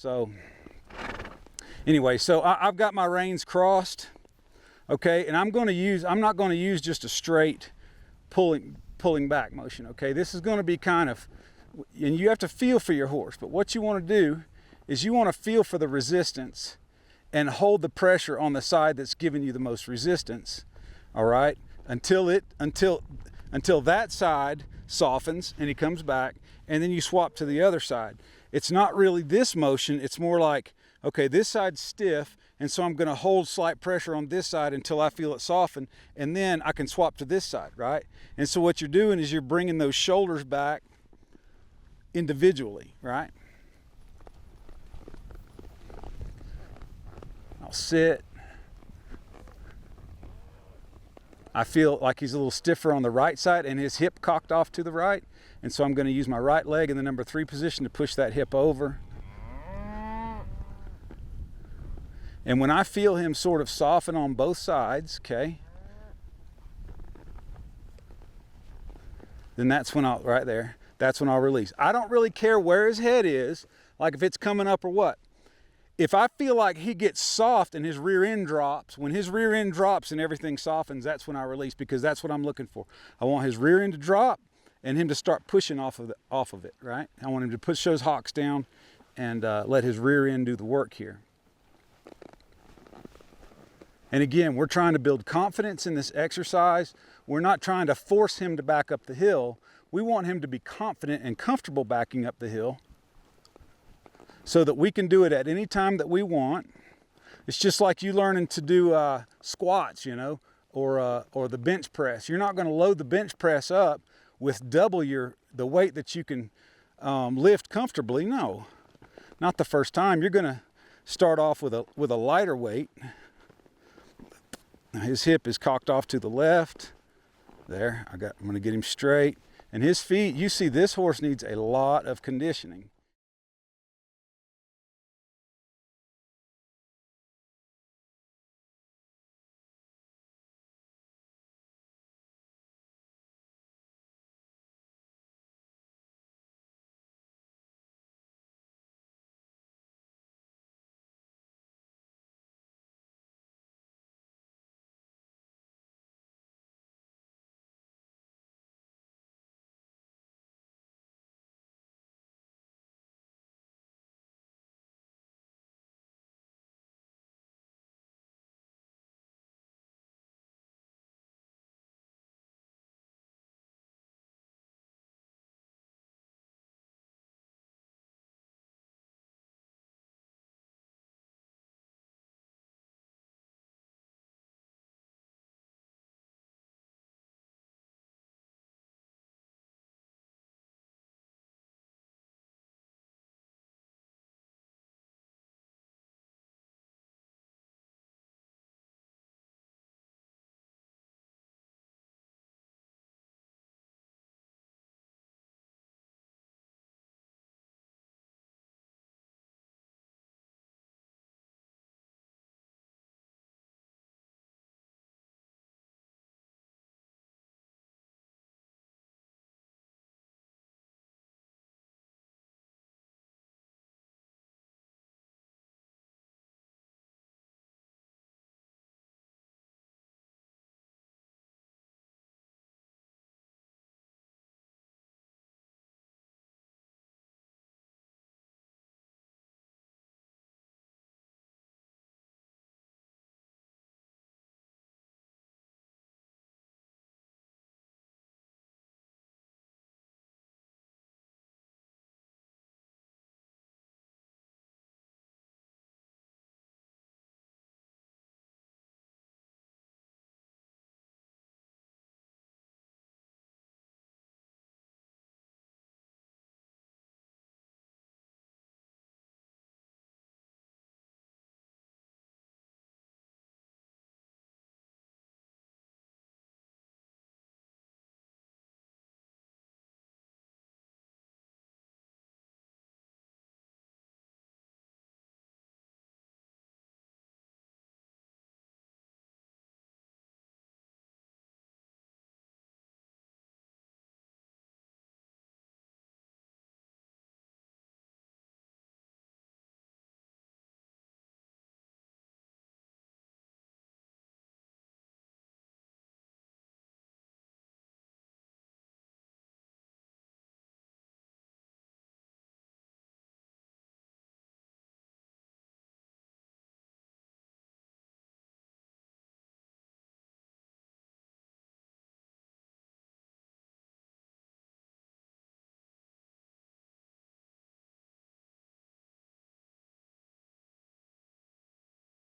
So anyway, so I've got my reins crossed, okay, and I'm not going to use just a straight pulling back motion, okay. This is going to be kind of, and you have to feel for your horse, but what you want to do is you want to feel for the resistance and hold the pressure on the side that's giving you the most resistance, all right, until that side softens and he comes back, and then you swap to the other side. It's not really this motion, it's more like, okay, this side's stiff, and so I'm going to hold slight pressure on this side until I feel it soften, and then I can swap to this side, right? And so what you're doing is you're bringing those shoulders back individually, right? I'll sit. I feel like he's a little stiffer on the right side and his hip cocked off to the right. And so I'm going to use my right leg in the number 3 position to push that hip over. And when I feel him sort of soften on both sides, okay, then that's when right there, that's when I'll release. I don't really care where his head is, like if it's coming up or what. If I feel like he gets soft and his rear end drops, when his rear end drops and everything softens, that's when I release, because that's what I'm looking for. I want his rear end to drop and him to start pushing off of it, right? I want him to push those hocks down and let his rear end do the work here. And again, we're trying to build confidence in this exercise. We're not trying to force him to back up the hill. We want him to be confident and comfortable backing up the hill, so that we can do it at any time that we want. It's just like you learning to do squats, you know, or the bench press. You're not going to load the bench press up with double the weight that you can lift comfortably. No, not the first time. You're going to start off with a lighter weight. His hip is cocked off to the left. There, I'm going to get him straight. And his feet, you see this horse needs a lot of conditioning.